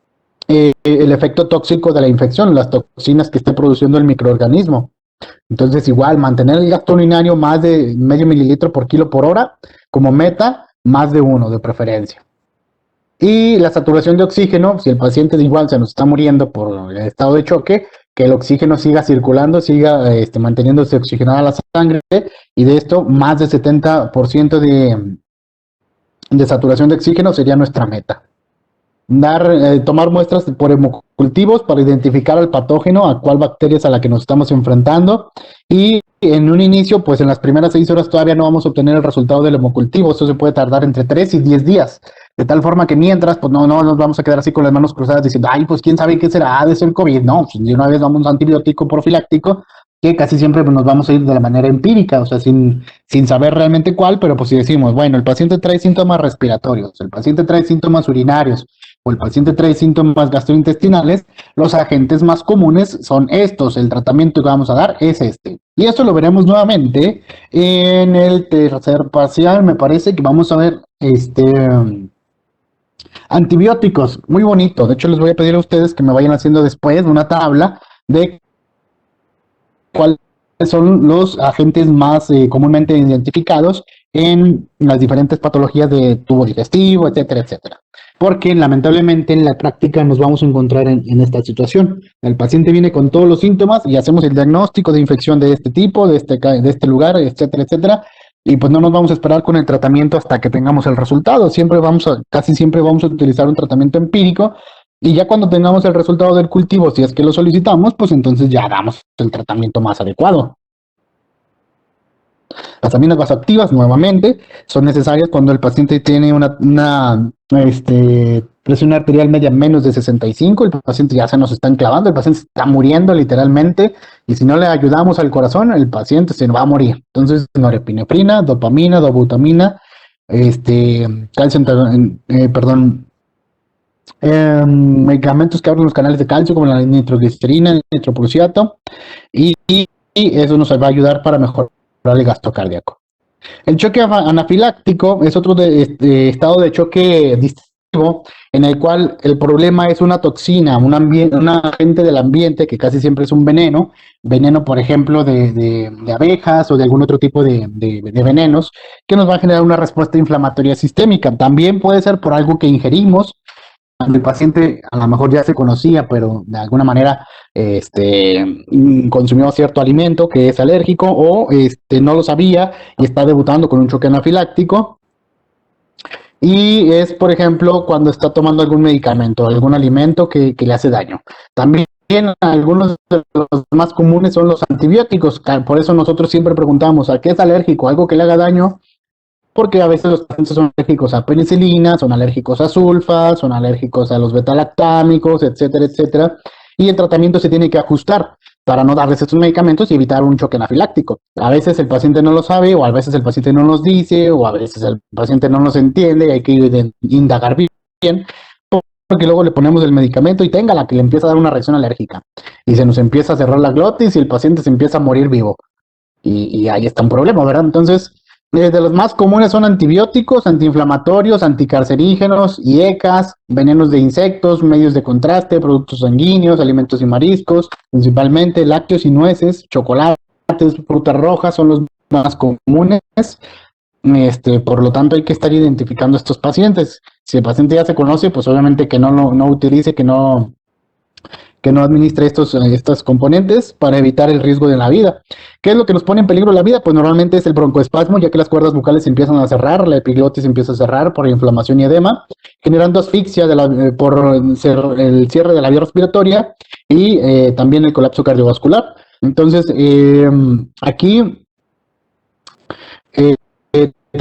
el efecto tóxico de la infección, las toxinas que esté produciendo el microorganismo. Entonces, igual, mantener el gasto urinario más de medio mililitro por kilo por hora, como meta, más de 1 de preferencia. Y la saturación de oxígeno, si el paciente igual se nos está muriendo por el estado de choque, que el oxígeno siga circulando, siga manteniéndose oxigenada la sangre, y de esto, más de 70% de saturación de oxígeno sería nuestra meta. Tomar muestras por hemocultivos para identificar al patógeno, a cuál bacteria es a la que nos estamos enfrentando, y en un inicio, pues en las primeras 6 horas todavía no vamos a obtener el resultado del hemocultivo. Esto se puede tardar entre 3 y 10 días, de tal forma que mientras, pues no nos vamos a quedar así con las manos cruzadas diciendo, ay, pues quién sabe qué será, de ser COVID. No, pues de una vez vamos a un antibiótico profiláctico, que casi siempre pues, nos vamos a ir de la manera empírica, o sea, sin saber realmente cuál, pero pues si decimos, bueno, el paciente trae síntomas respiratorios, el paciente trae síntomas urinarios, o el paciente trae síntomas gastrointestinales, los agentes más comunes son estos, el tratamiento que vamos a dar es este. Y esto lo veremos nuevamente en el tercer parcial, me parece que vamos a ver Antibióticos, muy bonito. De hecho, les voy a pedir a ustedes que me vayan haciendo después una tabla de cuáles son los agentes más comúnmente identificados en las diferentes patologías de tubo digestivo, etcétera, etcétera. Porque lamentablemente en la práctica nos vamos a encontrar en esta situación. El paciente viene con todos los síntomas y hacemos el diagnóstico de infección de este tipo, de este lugar, etcétera, etcétera. Y pues no nos vamos a esperar con el tratamiento hasta que tengamos el resultado. Casi siempre vamos a utilizar un tratamiento empírico y ya cuando tengamos el resultado del cultivo, si es que lo solicitamos, pues entonces ya damos el tratamiento más adecuado. Las aminas vasoactivas, nuevamente, son necesarias cuando el paciente tiene una presión arterial media menos de 65, el paciente ya se nos está enclavando, el paciente está muriendo literalmente, y si no le ayudamos al corazón, el paciente se va a morir. Entonces, norepinefrina, dopamina, dobutamina, calcio, medicamentos que abren los canales de calcio, como la nitroglicerina, el nitroprusiato, y eso nos va a ayudar para mejorar el gasto cardíaco. El choque anafiláctico es otro estado de choque distintivo en el cual el problema es una toxina, un agente del ambiente que casi siempre es un veneno, por ejemplo de abejas o de algún otro tipo de venenos que nos va a generar una respuesta inflamatoria sistémica. También puede ser por algo que ingerimos. El paciente a lo mejor ya se conocía, pero de alguna manera consumió cierto alimento que es alérgico o no lo sabía y está debutando con un choque anafiláctico. Y es, por ejemplo, cuando está tomando algún medicamento, algún alimento que le hace daño. También algunos de los más comunes son los antibióticos. Por eso nosotros siempre preguntamos, ¿a qué es alérgico? ¿Algo que le haga daño? Porque a veces los pacientes son alérgicos a penicilina, son alérgicos a sulfa, son alérgicos a los betalactámicos, etcétera, etcétera. Y el tratamiento se tiene que ajustar para no darles estos medicamentos y evitar un choque anafiláctico. A veces el paciente no lo sabe, o a veces el paciente no nos dice, o a veces el paciente no nos entiende y hay que indagar bien, porque luego le ponemos el medicamento y tenga la que le empieza a dar una reacción alérgica. Y se nos empieza a cerrar la glotis y el paciente se empieza a morir vivo. Y ahí está un problema, ¿verdad? Entonces, de los más comunes son antibióticos, antiinflamatorios, anticarcerígenos, IECAS, venenos de insectos, medios de contraste, productos sanguíneos, alimentos y mariscos, principalmente lácteos y nueces, chocolates, frutas rojas son los más comunes. Por lo tanto, hay que estar identificando a estos pacientes. Si el paciente ya se conoce, pues obviamente que no utilice, que no administre estos componentes para evitar el riesgo de la vida. ¿Qué es lo que nos pone en peligro la vida? Pues normalmente es el broncoespasmo, ya que las cuerdas vocales se empiezan a cerrar, la epiglotis empieza a cerrar por inflamación y edema, generando asfixia por el cierre de la vía respiratoria y también el colapso cardiovascular. Entonces, aquí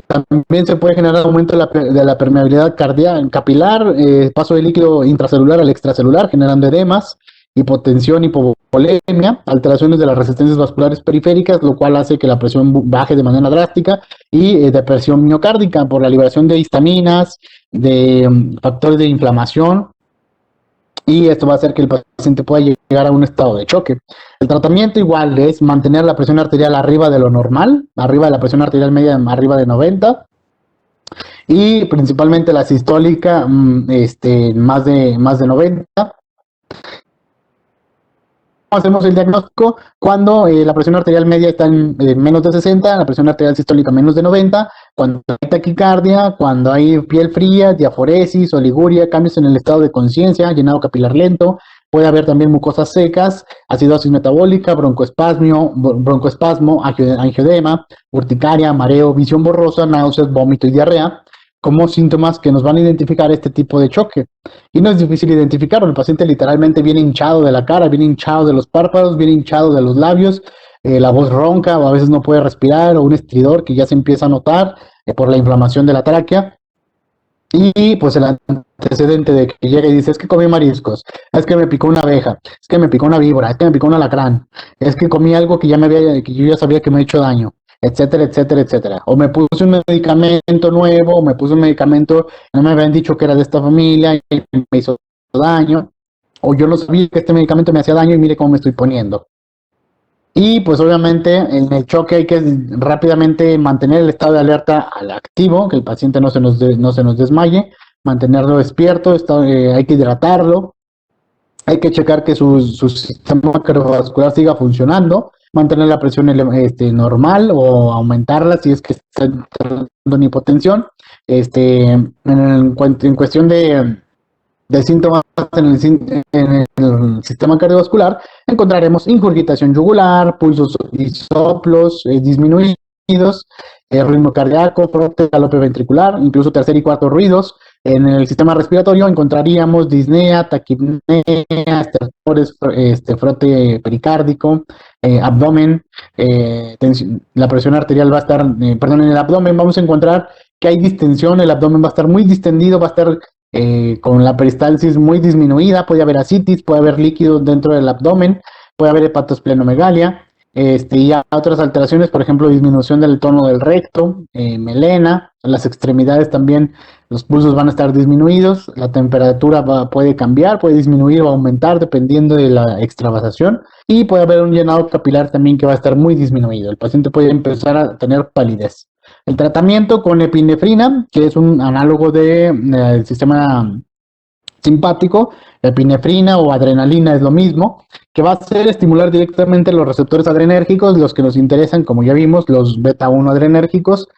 también se puede generar aumento de la permeabilidad capilar, paso de líquido intracelular al extracelular, generando edemas, hipotensión, hipovolemia, alteraciones de las resistencias vasculares periféricas, lo cual hace que la presión baje de manera drástica, y depresión miocárdica por la liberación de histaminas, de factores de inflamación, y esto va a hacer que el paciente pueda llegar a un estado de choque. El tratamiento igual es mantener la presión arterial arriba de lo normal, arriba de la presión arterial media, arriba de 90, y principalmente la sistólica más de 90. Hacemos el diagnóstico cuando la presión arterial media está en menos de 60, la presión arterial sistólica menos de 90, cuando hay taquicardia, cuando hay piel fría, diaforesis, oliguria, cambios en el estado de conciencia, llenado capilar lento, puede haber también mucosas secas, acidosis metabólica, broncoespasmo, angioedema, urticaria, mareo, visión borrosa, náuseas, vómito y diarrea, como síntomas que nos van a identificar este tipo de choque. Y no es difícil identificarlo, el paciente literalmente viene hinchado de la cara, viene hinchado de los párpados, viene hinchado de los labios, la voz ronca o a veces no puede respirar, o un estridor que ya se empieza a notar por la inflamación de la tráquea. Y pues el antecedente de que llega y dice, es que comí mariscos, es que me picó una abeja, es que me picó una víbora, es que me picó un alacrán, es que comí algo que yo ya sabía que me ha hecho daño, etcétera, etcétera, etcétera. O me puse un medicamento nuevo, o me puse un medicamento, no me habían dicho que era de esta familia y me hizo daño, o yo no sabía que este medicamento me hacía daño y mire cómo me estoy poniendo. Y pues obviamente en el choque hay que rápidamente mantener el estado de alerta al activo, que el paciente no se nos desmaye, mantenerlo despierto, hay que hidratarlo, hay que checar que su sistema cardiovascular siga funcionando, mantener la presión normal o aumentarla si es que está entrando en hipotensión. En cuestión de síntomas en el sistema cardiovascular, encontraremos ingurgitación yugular, pulsos y soplos disminuidos, ritmo cardíaco, frote, galope ventricular, incluso tercer y cuarto ruidos. En el sistema respiratorio encontraríamos disnea, taquipnea, estertores, frote pericárdico, abdomen, la presión arterial va a estar, en el abdomen vamos a encontrar que hay distensión, el abdomen va a estar muy distendido, va a estar con la peristalsis muy disminuida, puede haber ascitis, puede haber líquido dentro del abdomen, puede haber hepatosplenomegalia, y otras alteraciones, por ejemplo, disminución del tono del recto, melena, las extremidades también, los pulsos van a estar disminuidos, la temperatura puede cambiar, puede disminuir o aumentar dependiendo de la extravasación, y puede haber un llenado capilar también que va a estar muy disminuido. El paciente puede empezar a tener palidez. El tratamiento con epinefrina, que es un análogo del sistema simpático, epinefrina o adrenalina es lo mismo, que va a hacer estimular directamente los receptores adrenérgicos, los que nos interesan, como ya vimos, los beta 1 adrenérgicos,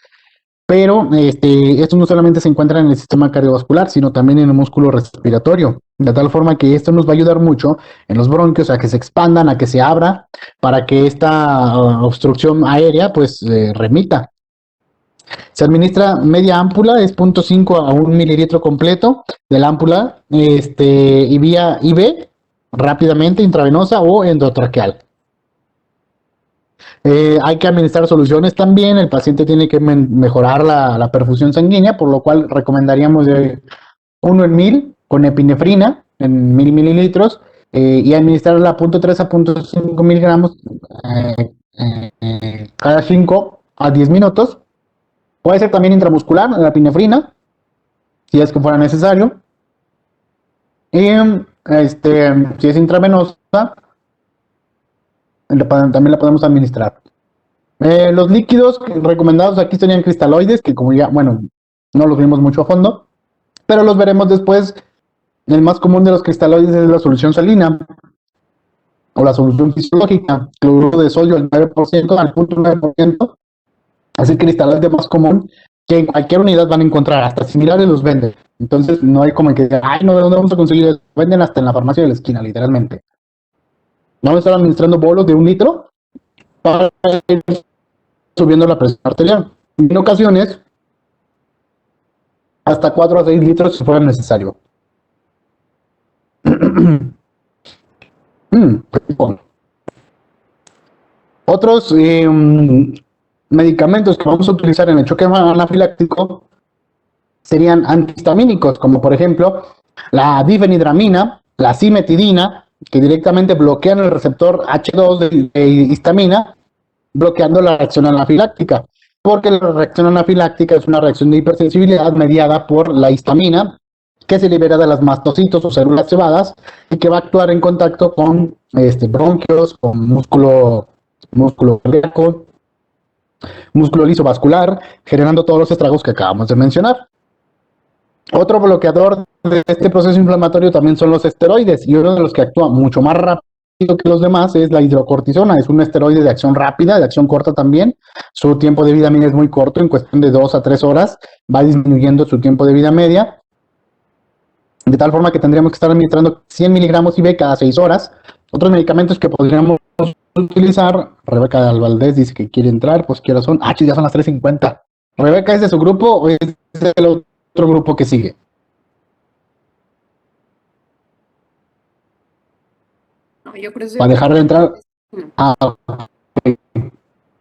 pero esto no solamente se encuentra en el sistema cardiovascular, sino también en el músculo respiratorio, de tal forma que esto nos va a ayudar mucho en los bronquios a que se expandan, a que se abra, para que esta obstrucción aérea pues remita. Se administra media ámpula, es 0.5 a 1 mililitro completo de la ámpula, y vía IV, rápidamente, intravenosa o endotraqueal. Hay que administrar soluciones también, el paciente tiene que mejorar la perfusión sanguínea, por lo cual recomendaríamos de 1 en 1000 con epinefrina en 1000 mililitros, y administrarla a 0.3 a 0.5 miligramos cada 5 a 10 minutos. Puede ser también intramuscular, la epinefrina, si es que fuera necesario. Y si es intravenosa, también la podemos administrar. Los líquidos recomendados aquí serían cristaloides, que como ya, bueno, no los vimos mucho a fondo, pero los veremos después. El más común de los cristaloides es la solución salina o la solución fisiológica, cloruro de sodio al 9%, al 0.9%. Es el cristaloide más común que en cualquier unidad van a encontrar, hasta similares los venden. Entonces no hay como que, ay, no, ¿de dónde vamos a conseguir eso? Venden hasta en la farmacia de la esquina, literalmente. Vamos a estar administrando bolos de 1 litro para ir subiendo la presión arterial. En ocasiones, hasta 4 a 6 litros si fuera necesario. Otros medicamentos que vamos a utilizar en el choque anafiláctico serían antihistamínicos, como por ejemplo la difenhidramina, la cimetidina, que directamente bloquean el receptor H2 de histamina, bloqueando la reacción anafiláctica, porque la reacción anafiláctica es una reacción de hipersensibilidad mediada por la histamina, que se libera de las mastocitos o células cebadas y que va a actuar en contacto con bronquios, con músculo cardíaco, músculo liso vascular, generando todos los estragos que acabamos de mencionar. Otro bloqueador de este proceso inflamatorio también son los esteroides, y uno de los que actúa mucho más rápido que los demás es la hidrocortisona. Es un esteroide de acción rápida, de acción corta también. Su tiempo de vida media es muy corto, en cuestión de 2 a 3 horas va disminuyendo su tiempo de vida media, de tal forma que tendríamos que estar administrando 100 miligramos IV cada 6 horas. Otros medicamentos que podríamos utilizar, Rebeca Valdés dice que quiere entrar, pues ¿qué horas son? Ya son las 3:50. ¿Rebeca es de su grupo o es del otro grupo que sigue? No, yo creo que Para dejar de entrar. Okay.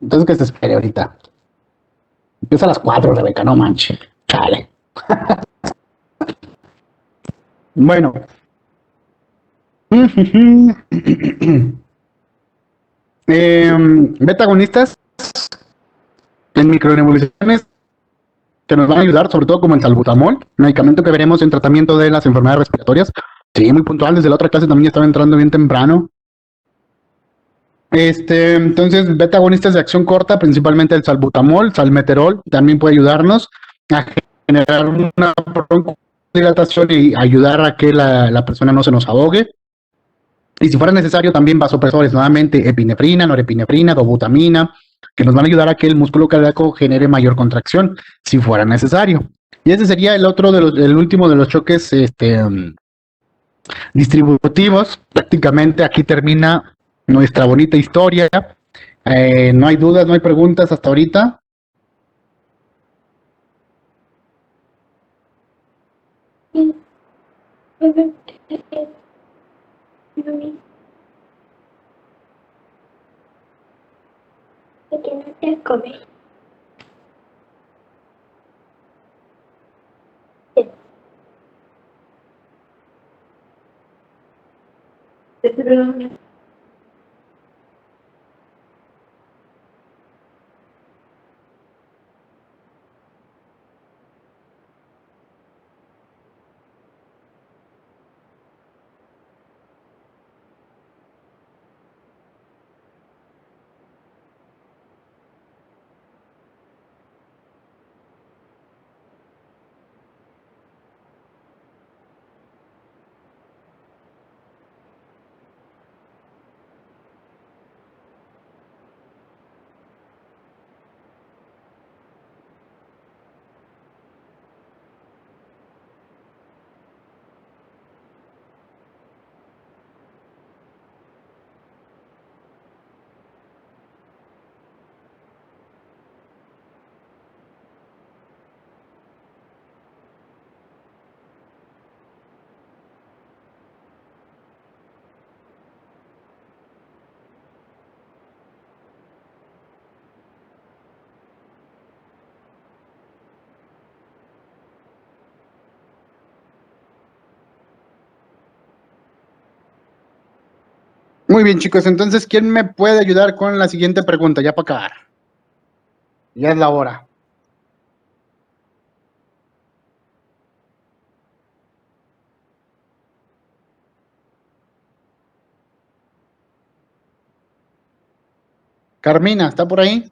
Entonces que se espere ahorita. Empieza a las 4, Rebeca, no manches. Chale. Bueno. Beta agonistas en micronebulizaciones que nos van a ayudar, sobre todo como el salbutamol, medicamento que veremos en tratamiento de las enfermedades respiratorias. Sí, muy puntual, desde la otra clase también estaba entrando bien temprano. Entonces, beta agonistas de acción corta, principalmente el salbutamol, salmeterol, también puede ayudarnos a generar una vasodilatación y ayudar a que la persona no se nos ahogue. Y si fuera necesario, también vasopresores, nuevamente epinefrina, norepinefrina, dobutamina, que nos van a ayudar a que el músculo cardíaco genere mayor contracción, si fuera necesario. Y ese sería el último de los choques distributivos. Prácticamente aquí termina nuestra bonita historia. No hay dudas, no hay preguntas hasta ahorita. Muy bien, chicos. Entonces, ¿quién me puede ayudar con la siguiente pregunta? Ya para acabar. Ya es la hora. Carmina, ¿está por ahí?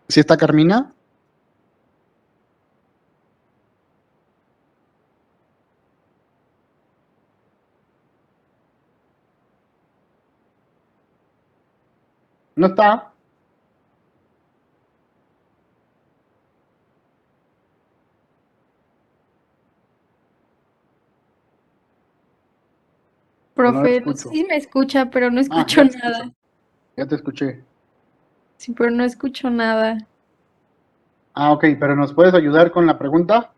¿Sí está Carmina? ¿No está? Pues no la Profe, no sé escucho. si me escucha, pero no Ah, escucho ya te nada. escucho. Ya te escuché. Sí, pero no escucho nada. Ah, ok, pero ¿nos puedes ayudar con la pregunta?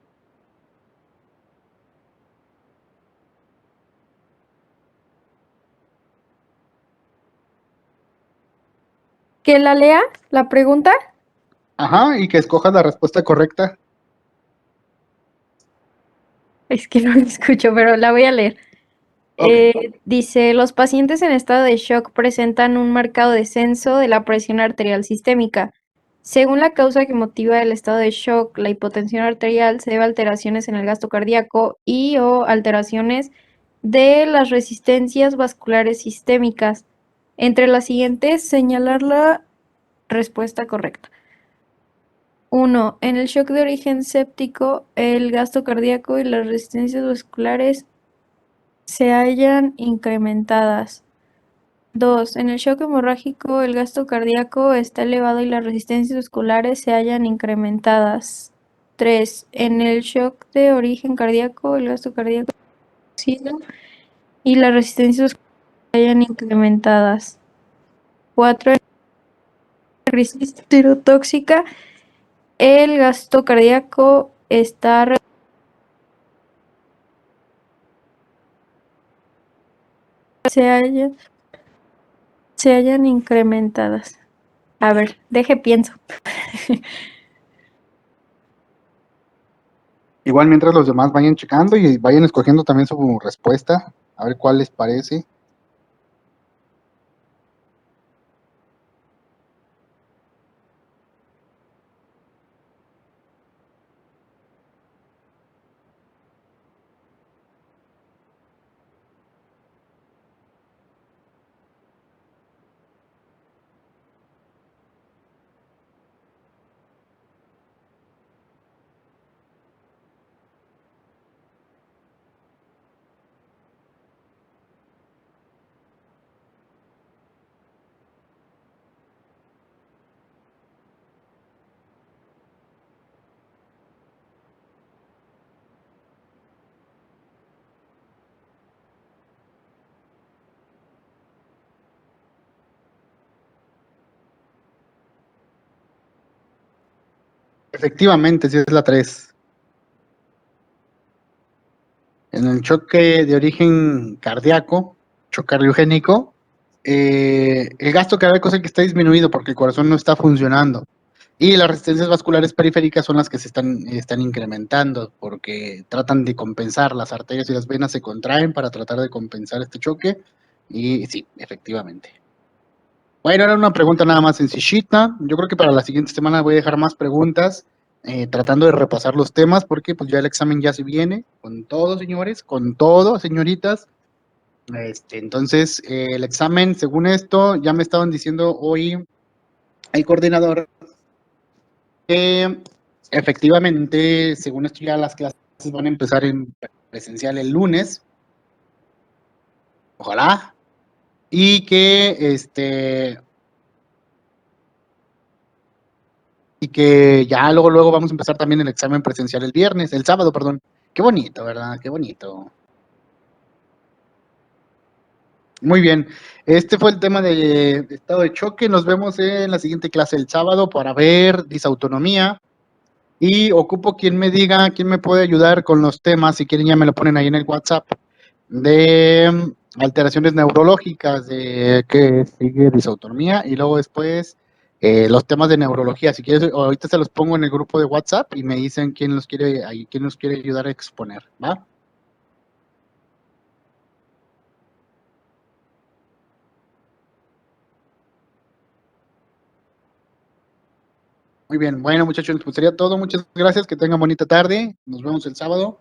¿Que la lea? ¿La pregunta? Ajá, y que escojas la respuesta correcta. Es que no la escucho, pero la voy a leer. Ok. Dice, los pacientes en estado de shock presentan un marcado descenso de la presión arterial sistémica. Según la causa que motiva el estado de shock, la hipotensión arterial se debe a alteraciones en el gasto cardíaco y o alteraciones de las resistencias vasculares sistémicas. Entre las siguientes, señalar la respuesta correcta. 1. En el shock de origen séptico, el gasto cardíaco y las resistencias vasculares se hallan incrementadas. 2. En el shock hemorrágico, el gasto cardíaco está elevado y las resistencias vasculares se hallan incrementadas. 3. En el shock de origen cardíaco, el gasto cardíaco está reducido y las resistencias vasculares se hallan incrementadas. 4. En la crisis tirotóxica, el gasto cardíaco está se hallan incrementadas. A ver, pienso. Igual mientras los demás vayan checando y vayan escogiendo también su respuesta, a ver cuál les parece. Efectivamente, sí es la 3. En el choque de origen cardíaco, choque cardiogénico, el gasto cardíaco es el que está disminuido porque el corazón no está funcionando. Y las resistencias vasculares periféricas son las que se están incrementando porque tratan de compensar, las arterias y las venas se contraen para tratar de compensar este choque. Y sí, efectivamente. Bueno, era una pregunta nada más sencillita. Yo creo que para la siguiente semana voy a dejar más preguntas, tratando de repasar los temas, porque pues ya el examen ya se viene, con todo, señores, con todo, señoritas. Entonces, el examen, según esto, ya me estaban diciendo hoy el coordinador que efectivamente, según esto, ya las clases van a empezar en presencial el lunes. Ojalá. Y que y que ya luego vamos a empezar también el examen presencial el sábado, perdón. Qué bonito, ¿verdad? Qué bonito. Muy bien. Este fue el tema de estado de choque. Nos vemos en la siguiente clase el sábado para ver disautonomía. Y ocupo quien me diga, quién me puede ayudar con los temas, si quieren ya me lo ponen ahí en el WhatsApp, de alteraciones neurológicas, de que sigue disautonomía, y luego después los temas de neurología. Si quieres, ahorita se los pongo en el grupo de WhatsApp y me dicen quién nos quiere ayudar a exponer, ¿va? Muy bien, bueno muchachos, pues sería todo, muchas gracias, que tengan bonita tarde, nos vemos el sábado.